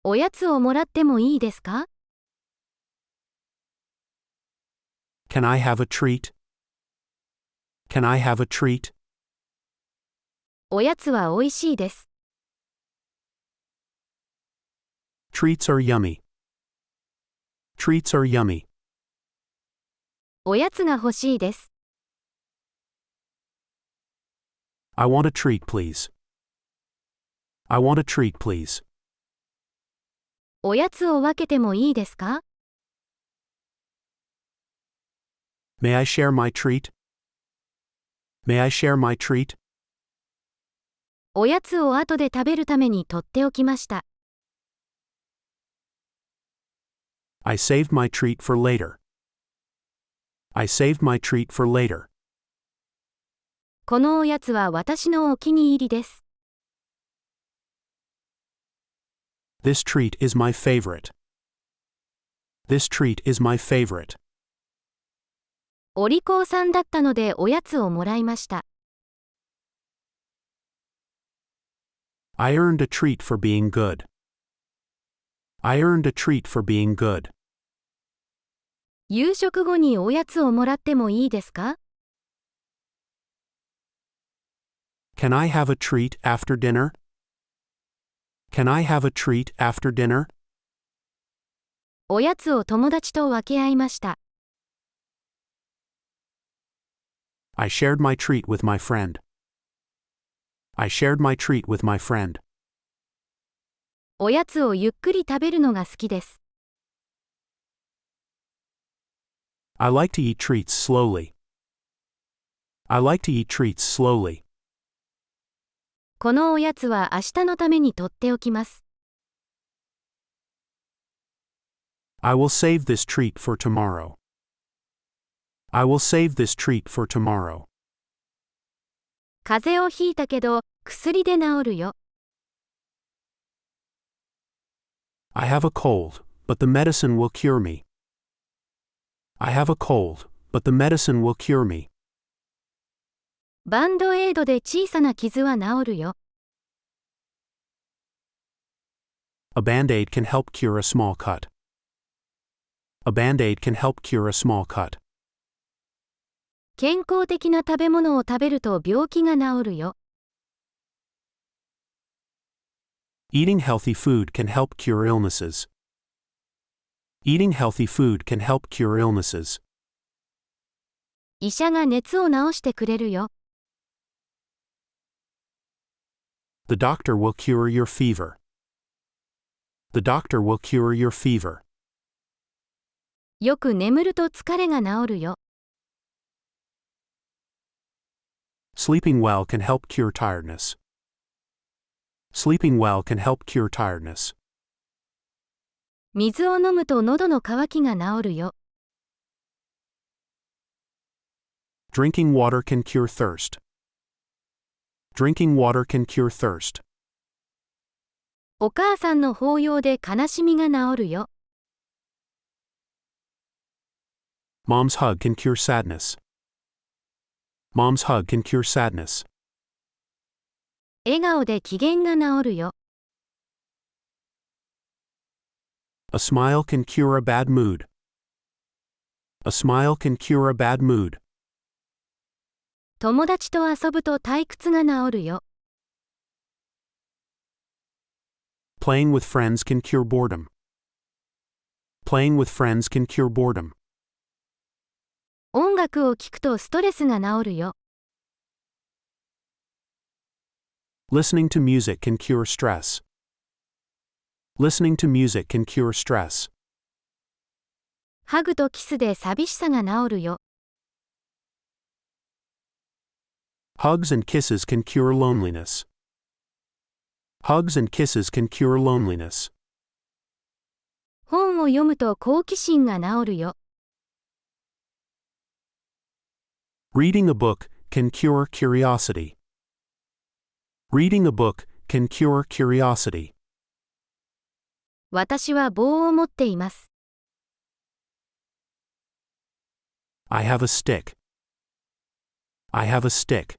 おやつをもらってもいいですか？ Can I have a treat? Can I have a treat? おやつはおいしいです。Treats are yummy. Treats are yummy. おやつが欲しいです。I want a treat, please. I want a treat, please. おやつを分けてもいいですか？ May I share my treat? May I share my treat? おやつを後で食べるために取っておきました。I saved my treat for later. I saved my treat for later. このおやつは私のお気に入りです。This treat is my favorite. This treat is my favorite. お利口さんだったのでおやつをもらいました。I earned a treat for being good. I earned a treat for being good. 夕食後におやつをもらってもいいですか？ Can I have a treat after dinner? Can I have a treat after dinner? おやつを友達と分け合いました。I shared my treat with my friend. I shared my treat with my friend. おやつをゆっくり食べるのが好きです。I like to eat treats slowly. I like to eat treats slowly. このおやつは明日のために取っておきます。I will save this treat for tomorrow. I will save this treat for tomorrow. 風邪をひいたけど、薬で治るよ。I have a cold, but the medicine will cure me. I have a cold, but the medicine will cure me. バンドエイドで小さな傷は治るよ。A band-aid can help cure a small cut. A band-aid can help cure a small cut. 健康的な食べ物を食べると病気が治るよ。Eating healthy food can help cure illnesses. Eating healthy food can help cure illnesses. 医者が熱を治してくれるよ。The doctor will cure your fever. The doctor will cure your fever. よく眠ると疲れが治るよ。Sleeping well can help cure tiredness. Sleeping well can help cure tiredness. 水を飲むと喉の渇きが治るよ。Drinking water can cure thirst. Drinking water can cure thirst. お母さんの抱擁で悲しみが治るよ。Mom's hug can cure sadness. Mom's hug can cure sadness. 笑顔で機嫌が治るよ。A smile can cure a bad mood. A smile can cure a bad mood. 友達と遊ぶと退屈が治るよ。Playing with friends can cure boredom. Playing with friends can cure boredom. 音楽を聴くとストレスが治るよ。Listening to music can cure stress. Listening to music can cure stress. ハグとキスで寂しさが治るよ。Hugs and kisses can cure loneliness. Hugs and kisses can cure loneliness. 本を読むと好奇心が治るよ。Reading a book can cure curiosity. Reading a book can cure curiosity. 私は棒を持っています。I have a stick. I have a stick.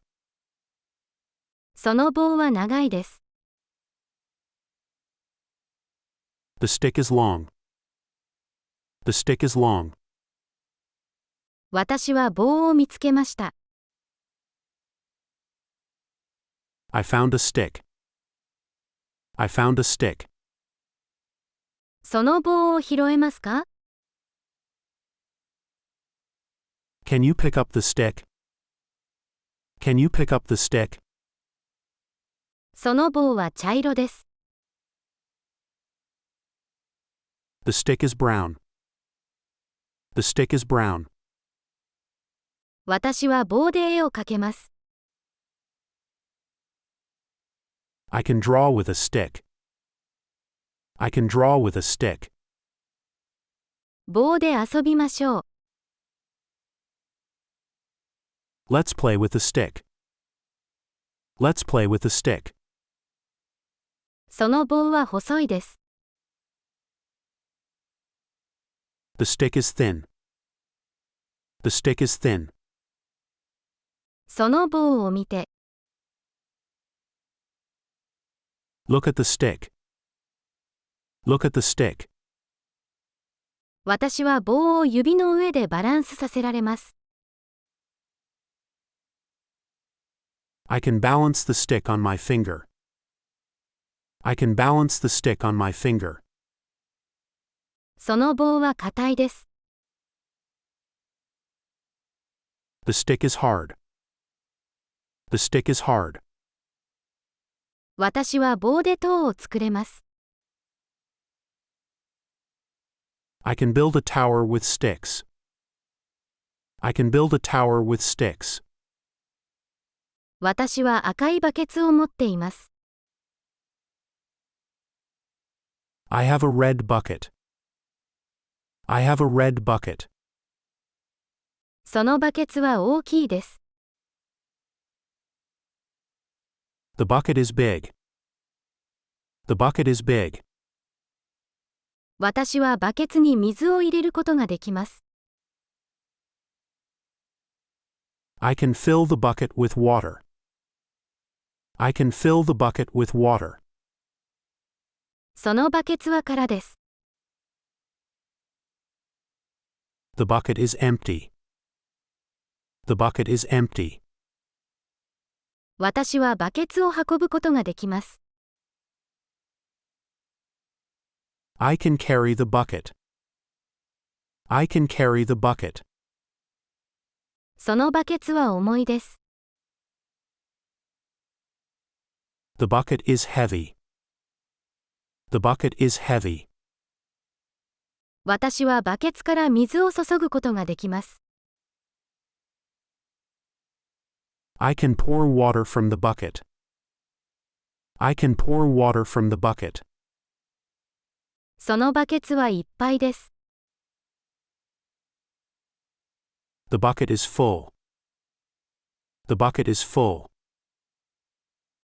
その棒は長いです。The stick is long. The stick is long. 私は棒を見つけました。I found a stick. I found a stick. その棒を拾えますか？ Can you pick up the stick? Can you pick up the stick? その棒は茶色です。The stick is brown. The stick is brown. 私は棒で絵を描けます。I can draw with a stick. I can draw with a stick. 棒で遊びましょう。Let's play with the stick. Let's play with the stick. その棒は細いです。The stick is thin. The stick is thin. その棒を見て。Look at the stick. Look at the stick. 私は棒を指の上でバランスさせられます。I can balance the stick on my finger. I can balance the stick on my finger. その棒は硬いです。The stick is hard. The stick is hard. 私は棒で塔を作れます。I can build a tower with sticks. I can build a tower with sticks. 私は赤いバケツを持っています。I have a red bucket. I have a red bucket. そのバケツは大きいです。The bucket is big. The bucket is big. 私はバケツに水を入れることができます。I can fill the bucket with water. I can fill the bucket with water. そのバケツは空です。The bucket is empty. The bucket is empty. 私はバケツを運ぶことができます。I can carry the bucket. I can carry the bucket. そのバケツは重いです。The bucket is heavy. The bucket is heavy. 私はバケツから水を注ぐことができます。I can pour water from the bucket. I can pour water from the bucket. そのバケツはいっぱいです。The bucket is full. The bucket is full.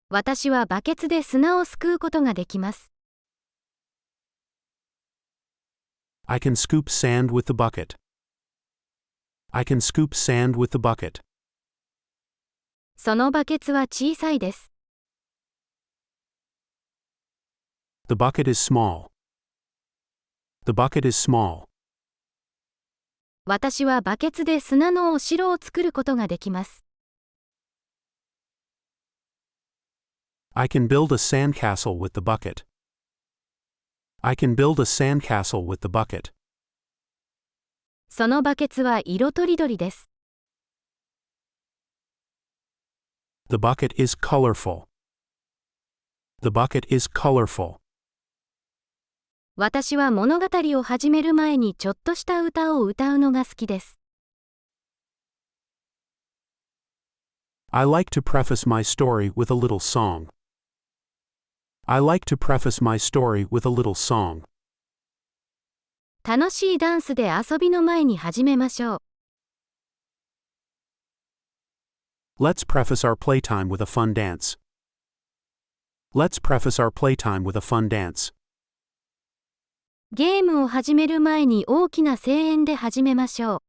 私はバケツで砂をすくうことができます。I can scoop sand with the bucket. I can scoop sand with the bucket. そのバケツは小さいです。The bucket is small. The bucket is small. 私はバケツで砂のお城を作ることができます。I can build a sandcastle with the bucket. I can build a sandcastle with the bucket. そのバケツは色とりどりです。The bucket is colorful. The bucket is colorful. 私は物語を始める前にちょっとした歌を歌うのが好きです。I like to preface my story with a little song. I like to preface my story with a little song. 楽しいダンスで遊びの前に始めましょう。Let's preface our playtime with a fun dance. Let's preface our playtime with a fun dance. ゲームを始める前に大きな声援で始めましょ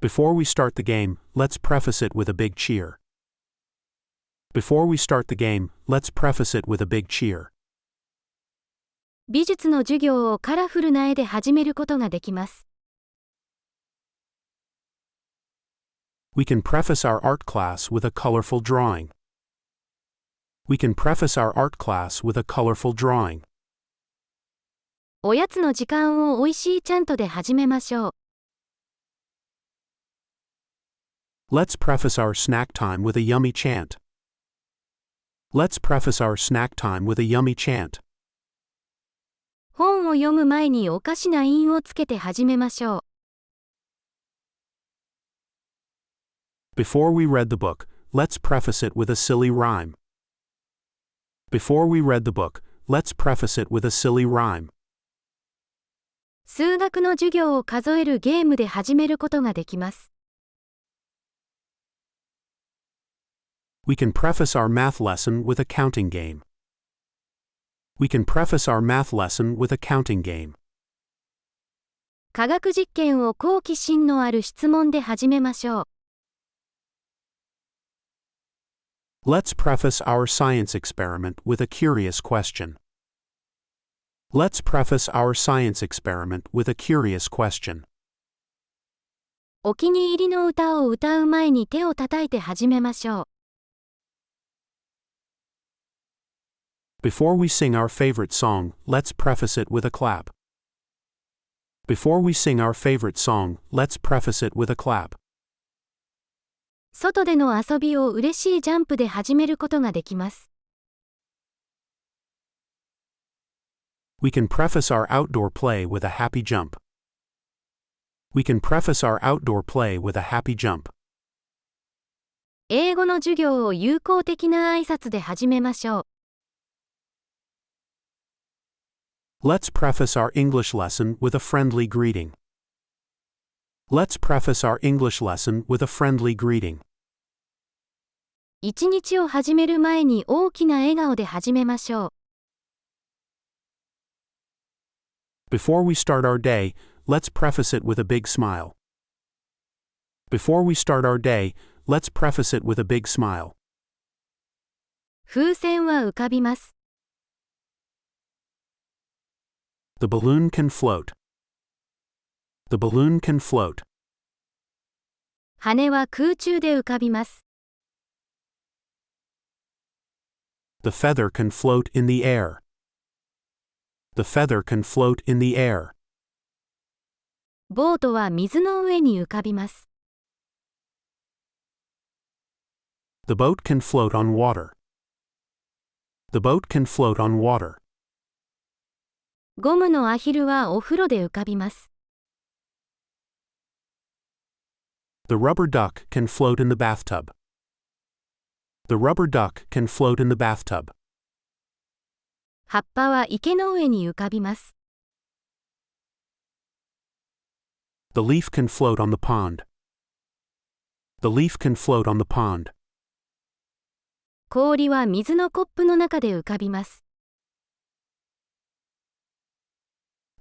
う。Before we start the game, let's preface it with a big cheer. Before we start the game, let's preface it with a big cheer. 美術の授業をカラフルな絵で始めることができます。We can preface our art class with a colorful drawing. We can preface our art class with a colorful drawing. おやつの時間をおいしいちゃんとで始めましょう。Let's preface our snack time with a yummy chant. Let's preface our snack time with a yummy chant. 本を読む前におかしな韻をつけて始めましょう。Before we read the book, let's preface it with a silly rhyme. Before we read the book, let's preface it with a silly rhyme. 数学の授業を数えるゲームで始めることができます。We can preface our math lesson with a counting game. We can preface our math lesson with a counting game. 科学実験を好奇心のある質問で始めましょう。Let's preface our science experiment with a curious question. Let's preface our science experiment with a curious question. お気に入りの歌を歌う前に手を叩いて始めましょう。Before we sing our favorite song, let's preface it with a clap. Before we sing our favorite song, let's preface it with a clap. 外での遊びを嬉しいジャンプで始めることができます。We can preface our outdoor play with a happy jump. We can preface our outdoor play with a happy jump. 英語の授業を友好的な挨拶で始めましょう。Let's preface our English lesson with a friendly greeting. Let's preface our English lesson with a friendly greeting. 一日を始める前に大きな笑顔で始めましょう。Before we start our day, let's preface it with a big smile. Before we start our day, let's preface it with a big smile. 風船は浮かびます。The balloon can float. The balloon can float. 羽は空中で浮かびます。The feather can float in the air. The feather can float in the air. ボートは水の上に浮かびます。The boat can float on water. The boat can float on water. ゴムのアヒルはお風呂で浮かびます。The rubber duck can float in the bathtub. The rubber duck can float in the bathtub. 葉っぱは池の上に浮かびます。The leaf can float on the pond. The leaf can float on the pond. 氷は水のコップの中で浮かびます。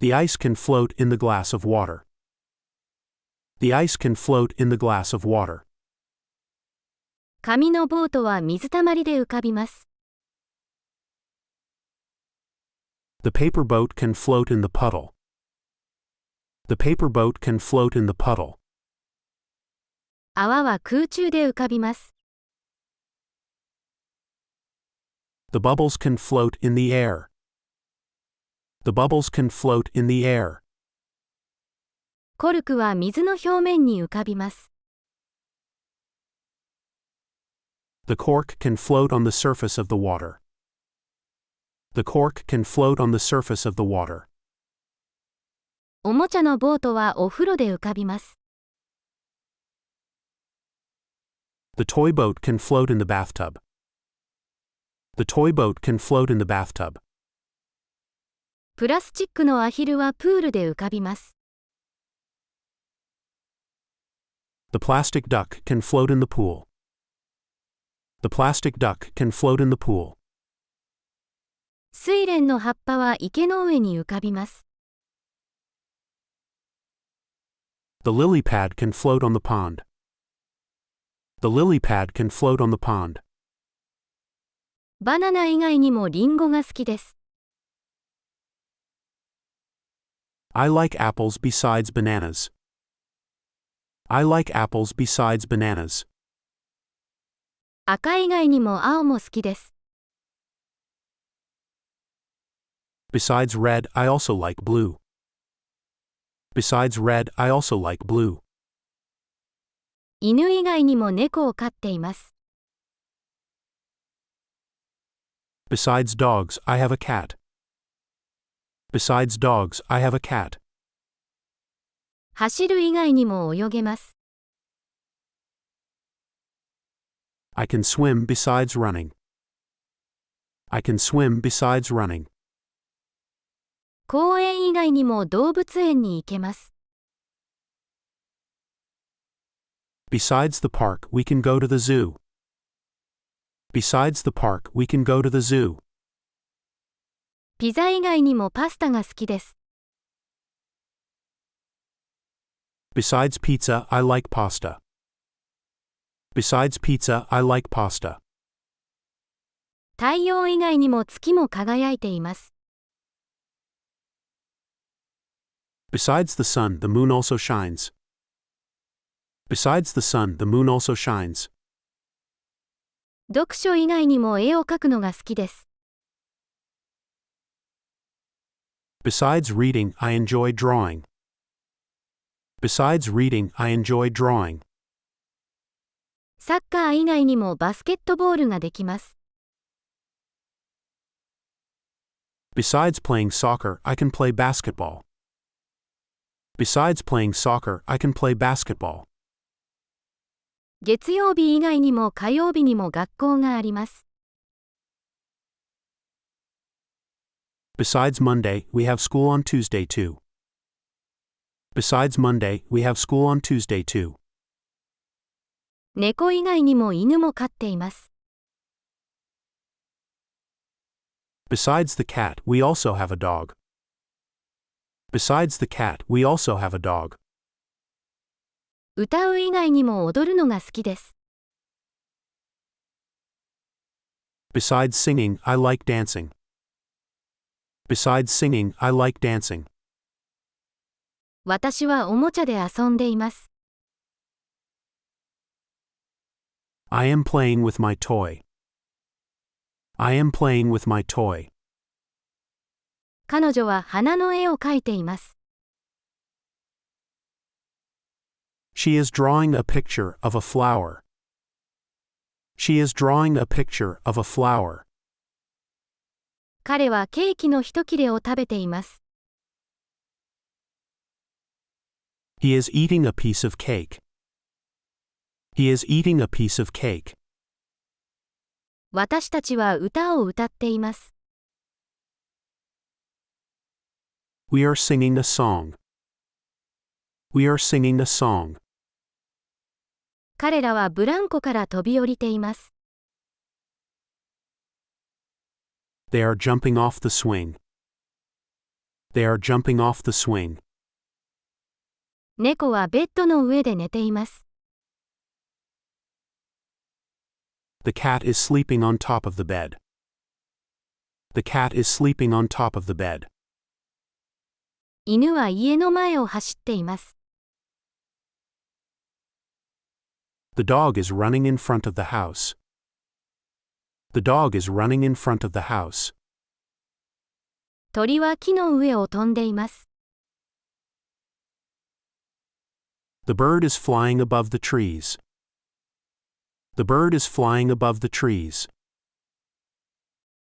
The ice can float in the glass of water. The ice can float in the glass of water. 紙のボートは水たまりで浮かびます。The paper boat can float in the puddle. The paper boat can float in the puddle. 泡は空中で浮かびます。The bubbles can float in the air. The bubbles can float in the air. コルクは水の表面に浮かびます。The cork can float on the surface of the water. The cork can float on the surface of the water. おもちゃのボートはお風呂で浮かびます。The toy boat can float in the bathtub. The toy boat can float in the bathtub. プラスチックのアヒルはプールで浮かびます。The plastic duck can float in the pool. The plastic duck can float in the pool. 睡蓮の葉っぱは池の上に浮かびます。The lily pad can float on the pond. The lily pad can float on the pond. バナナ以外にもリンゴが好きです。I like apples besides bananas. I like apples besides bananas. 赤以外にも青も好きです。Besides red, I also like blue. Besides red, I also like blue. 犬以外にも猫を飼っています。Besides dogs, I have a cat. Besides dogs, I have a cat. 走る以外にも泳げます。I can swim besides running. I can swim besides running. 公園以外にも動物園に行けます。Besides the park, we can go to the zoo. Besides the park, we can go to the zoo. ピザ以外にもパスタが好きです。Besides pizza, I like pasta. Besides pizza, I like pasta. 太陽以外にも月も輝いています。Besides the sun, the moon also shines. Besides the sun, the moon also shines. 読書以外にも絵を描くのが好きです。Besides reading, I enjoy drawing. Besides reading, I enjoy drawing. サッカー以外にもバスケットボールができます。Besides playing soccer, I can play basketball. Besides playing soccer, I can play basketball. 月曜日以外にも火曜日にも学校があります。Besides Monday, we have school on Tuesday too. Besides Monday, we have school on Tuesday too. 猫以外にも犬も飼っています。Besides the cat, we also have a dog. Besides the cat, we also have a dog. 歌う以外にも踊るのが好きです。Besides singing, I like dancing. Besides singing, I like dancing. 私はおもちゃで遊んでいます。I am playing with my toy. I am playing with my toy. 彼女は花の絵を描いています。She is drawing a picture of a flower. She is drawing a picture of a flower. 彼はケーキの一切れを食べています。He is eating a piece of cake. He is eating a piece of cake. 私たちは歌を歌っています。We are singing a song. We are singing a song. 彼らはブランコから飛び降りています。They are jumping off the swing. They are jumping off the swing. 猫はベッドの上で寝ています。The cat is sleeping on top of the bed. The cat is sleeping on top of the bed. 犬は家の前を走っています。The dog is running in front of the house. The dog is running in front of the house. 鳥は木の上を飛んでいます。The bird is flying above the trees. The bird is flying above the trees.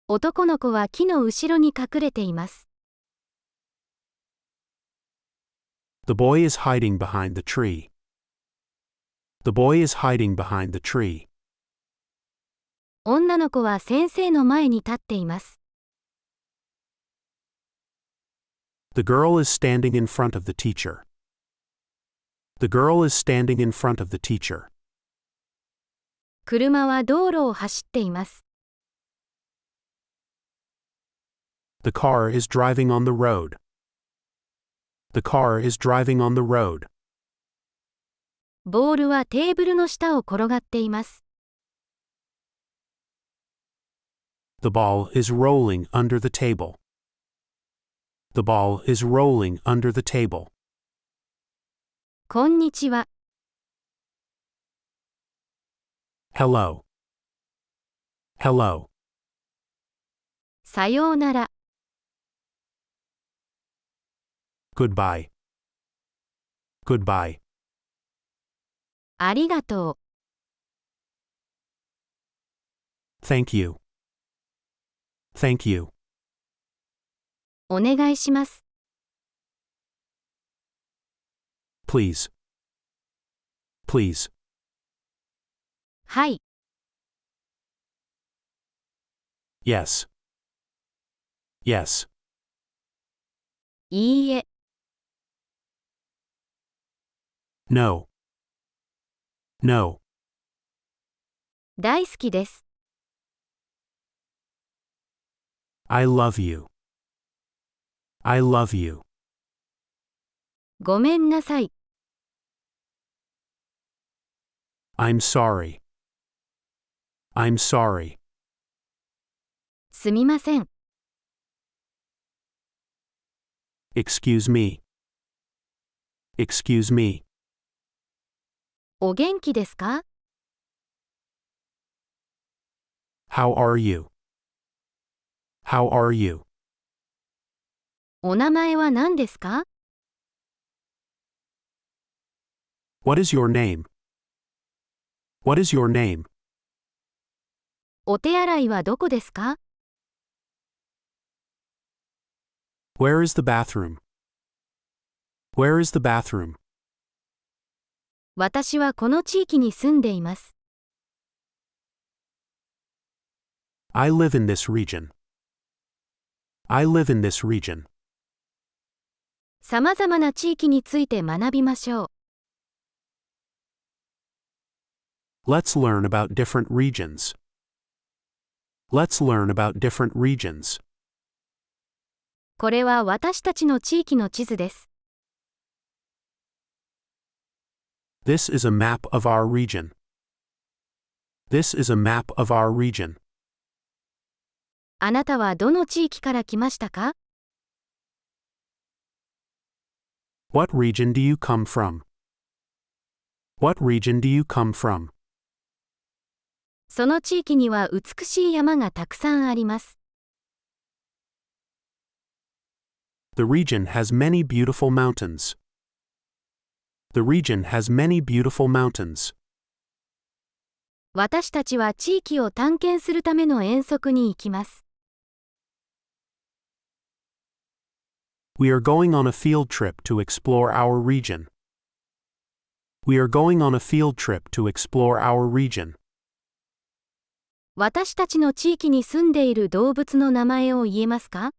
男の子は木の後ろに隠れています。The boy is hiding behind the tree. The boy is hiding behind the tree. 女の子は先生の前に立っています。The girl is standing in front of the teacher. The girl is standing in front of the teacher. 車は道路を走っています。The car is driving on the road. The car is driving on the road. ボールはテーブルの下を転がっています。The ball is rolling under the table. The ball is rolling under the table. こんにちは。Hello. Hello. さようなら。Goodbye. Goodbye. ありがとう。Thank you. Thank you. お願いします。Please. Please. はい。Yes. Yes. いいえ。No. No. 大好きです。I love you. I love you. ごめんなさい。I'm sorry. I'm sorry. すみません。Excuse me. Excuse me. お元気ですか？ How are you? How are you? お名前は何ですか？ What is your name? What is your name? お手洗いはどこですか？ Where is the bathroom? Where is the bathroom? 私はこの地域に住んでいます。I live in this region. I live in this region. さまざまな地域について学びましょう。Let's learn about different regions. Let's learn about different regions. これは私たちの地域の地図です。This is a map of our region. This is a map of our region. あなたはどの地域から来ましたか？ What region do you come from? What region do you come from? その地域には美しい山がたくさんあります。The region has many beautiful mountains. The region has many beautiful mountains. 私たちは地域を探検するための遠足に行きます。We are going on a field trip to explore our region. We are going on a field trip to explore our region. 私たちの地域に住んでいる動物の名前を言えますか？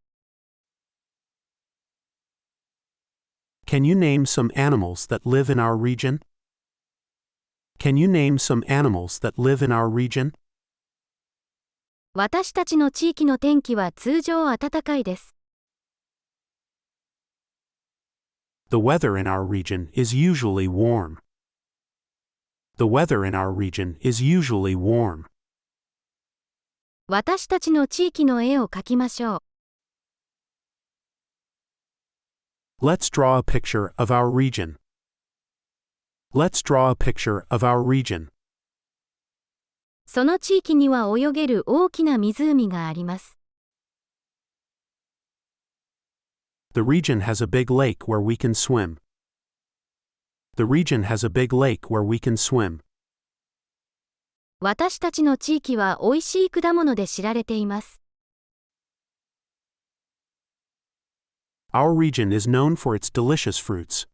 Can you name some animals that live in our region? Can you name some animals that live in our region? 私たちの地域の天気は通常暖かいです。The weather in our region is usually warm. The weather in our region is usually warm. 私たちの地域の絵を描きましょう。Let's draw a picture of our region. Let's draw a picture of our region. その地域には泳げる大きな湖があります。The region has a big lake where we can swim. The region has a big lake where we can swim. 私たちの地域は美味しい果物で知られています。Our region is known for its delicious fruits.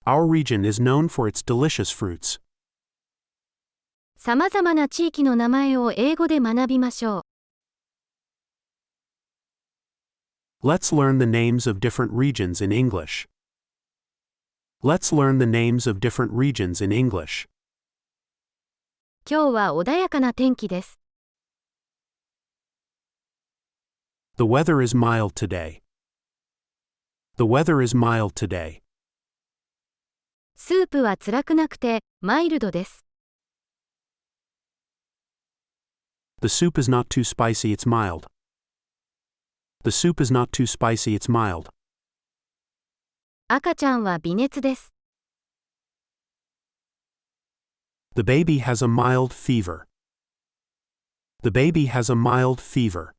Our region is known for its delicious fruits. さまざまな地域の名前を英語で学びましょう。Let's learn the names of different regions in English. Let's learn the names of different regions in English. 今日は穏やかな天気です。The weather is mild today. The weather is mild today. スープは辛くなくて、マイルドです。The soup is not too spicy, it's mild. The soup is not too spicy, it's mild. 赤ちゃんは微熱です。The baby has a mild fever. The baby has a mild fever.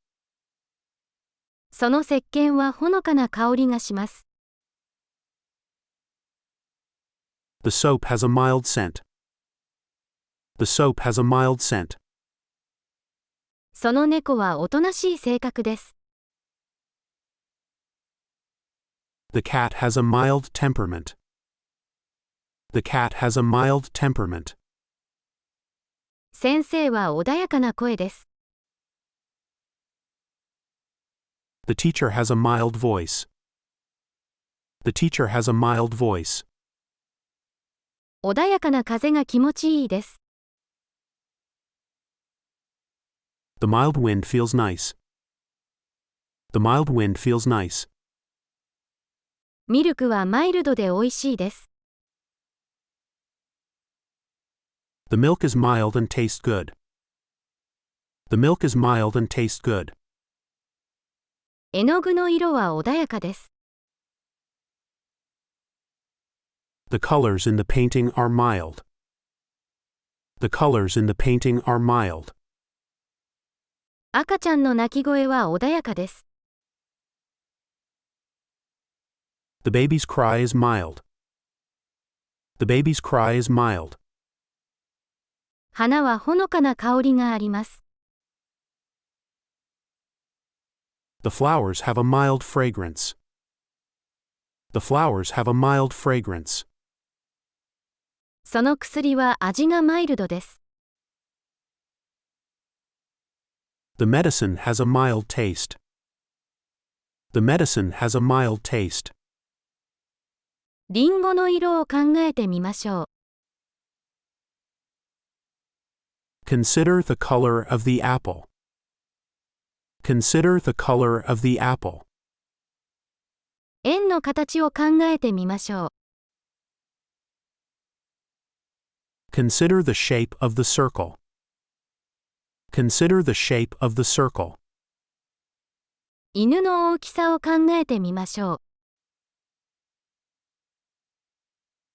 その石鹸はほのかな香りがします。The soap has a mild scent. The soap has a mild scent. その猫はおとなしい性格です。The cat has a mild temperament. The cat has a mild temperament. 先生は穏やかな声です。The teacher has a mild voice. The teacher has a mild voice. 穏やかな風が気持ちいいです。The mild wind feels nice. The mild wind feels nice. ミルクはマイルドで美味しいです。The milk is mild and tastes good. The milk is mild and tastes good. 絵の具の色は穏やかです。The colors in the painting are mild. The colors in the painting are mild. 赤ちゃんの泣き声は穏やかです。The baby's cry is mild. The baby's cry is mild. 花はほのかな香りがあります。The flowers have a mild fragrance. The flowers have a mild fragrance. その薬は味がマイルドです。The medicine has a mild taste. The medicine has a mild taste. リンゴの色を考えてみましょう。Consider the color of the apple. Consider the color of the apple. 円の形を考えてみましょう。Consider the shape of the circle. Consider the shape of the circle. 犬の大きさを考えてみましょう。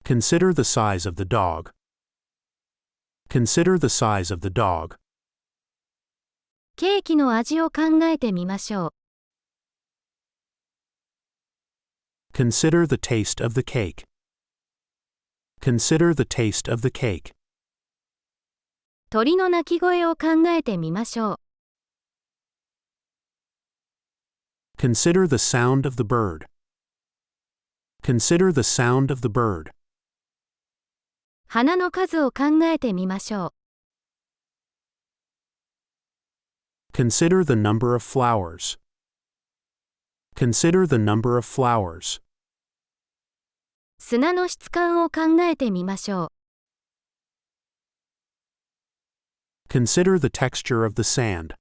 Consider the size of the dog. Consider the size of the dog. ケーキの味を考えてみましょう。Consider the taste of the cake. Consider the taste of the cake. 鳥の鳴き声を考えてみましょう。Consider the sound of the bird. Consider the sound of the bird. 花の数を考えてみましょう。Consider the number of flowers. Consider the number of flowers. 砂の質感を考えてみましょう。Consider the texture of the sand.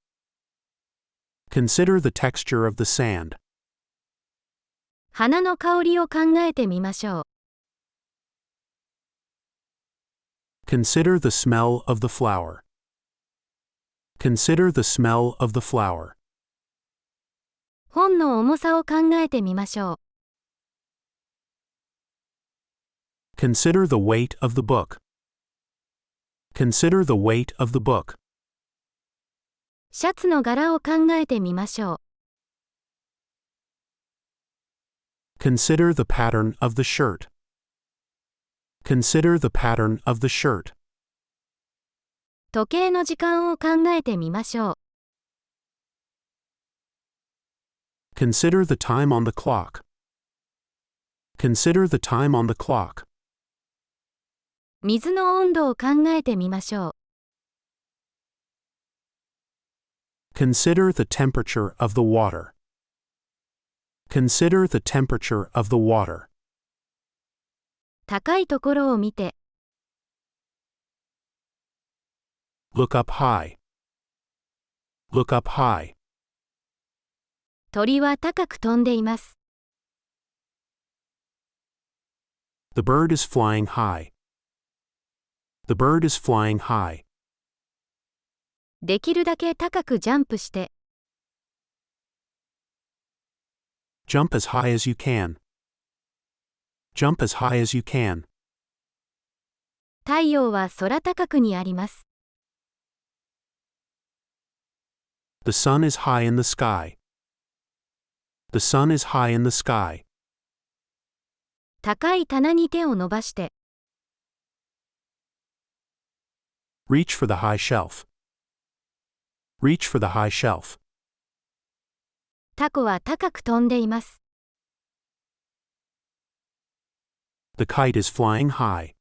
Consider the texture of the sand. 花の香りを考えてみましょう。Consider the smell of the flower. Consider the smell of the flower. 本の重さを考えてみましょう。Consider the weight of the book. Consider the weight of the book. シャツの柄を考えてみましょう。Consider the pattern of the shirt. Consider the pattern of the shirt. 時計の時間を考えてみましょう。Consider the time on the clock. Consider the time on the clock. 水の温度を考えてみましょう。Consider the temperature of the water. Consider the temperature of the water. 高いところを見て。Look up high. Look up high. 鳥は高く飛んでいます。The bird is flying high. The bird is flying high. できるだけ高くジャンプして。Jump as high as you can. Jump as high as you can. 太陽は空高くにあります。The sun is high in the sky. The sun is high in the sky. 高い棚に手を伸ばして。Reach for the high shelf. Reach for the high shelf. タコは高く飛んでいます。The kite is flying high.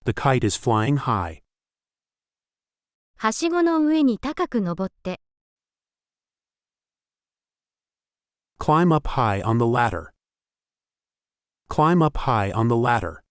The kite is flying high. はしごの上に高く登って。Climb up high on the ladder. Climb up high on the ladder.